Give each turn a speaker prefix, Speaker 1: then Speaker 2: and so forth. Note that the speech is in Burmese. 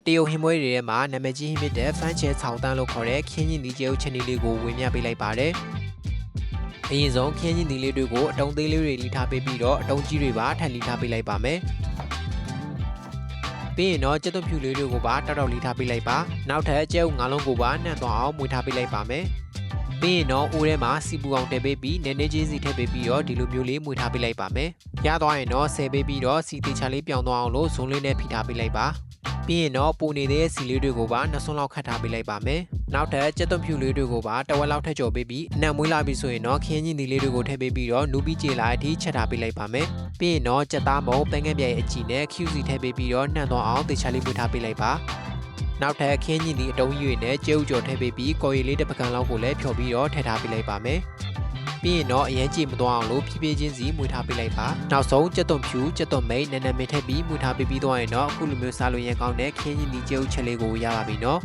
Speaker 1: တရုတ်ဟင်းပွဲတွေထဲမှာနာမည်ကြီးဟင်းဖြစ်တဲ့ဖန်းချဲ草တန်းလို့ခေါ်တဲ့ခင်းချင်းဒီကျဲဥချင်လေးကိုဝင်မြပေးလိုက်ပါတယ်အရင်ဆုံးခင်းချင်းဒီလေးတွေကိုအတုံးသေးလေးတွေလီထားပေးပြီးတော့အတုံးကြီးတွေပါထပ်လီထားပေးလိုက်ပါမယ်ပြီးရင်တော့ကြက်သွန်ဖြူလေးတွေကိုပါတောက်တောက်လီထားပေးလိုက်ပါနောက်ထပ်ကျဲဥငါးလုံးကိုပါနှံ့သွားအောင်မွေထားပေးလိုက်ပါမယ်ပြီးရင်တော့အိုးထဲမှာစီပူအောင်ထည့်ပေးပြီးနည်းနည်းချင်းစီထည့်ပေးပြီးတော့ဒီလိုမျိုးလေးမွေထားပေးလိုက်ပါမယ်ရသွားရင်တော့ဆယ်ပေးပြီးတော့စီတေချာလေးပြောင်းသွားအောင်လို့ဇုံလေးနဲ့ဖိထားပေးလိုက်ပါပြီးရင်တော့ပူနေတဲ့စီလေးတွေကိုပါနှစ်ဆွန်းလောက်ခတ်ထားပေးလိုက်ပါမယ်နောက်ထပ်ကြက်သွန်ဖြူလေးတွေကိုပါတဝက်လောက်ထည့်ကျော်ပေးပြီးအနံ့မွေးလာပြီဆိုရင်တော့ခင်းချင်းဒီလေးတွေကိုထည့်ပေးပြီးတော့နူးပြီးကြေလာအထိချက်ထားပေးလိုက်ပါမယ်ပြီးရင်တော့ကြက်သားမုံပန်းကန်းပြဲအကြည့်နဲ့ QC ထည့်ပေးပြီးတော့နှံ့သွားအောင်တေချာလေးမွေထားပေးလိုက်ပါနောက်ထပ်ခင်းကြီးဒီအတုံးရွေနဲ့ကျဲဥကြော်ထည့်ပေးပြီးကော်ရည်လေးတစ်ပကံလောက်ကိုလည်းဖြော်ပြီးတော့ထည့်ထားပေးလိုက်ပါမယ်ပြီးရင်တော့အရင်ကြည့်မသွားအောင်လို့ဖြည်းဖြည်းချင်းစီမွေထားပေးလိုက်ပါနောက်ဆုံးကြက်သွန်ဖြူကြက်သွန်မိတ်နန်းနန်းမင်းထည့်ပြီးမွေထားပေးပြီးတော့ရင်တော့အခုလိုမျိုးစားလို့ရန်ကောင်းတဲ့ခင်းကြီးဒီကျဲဥချက်လေးကိုရပါပြီနော်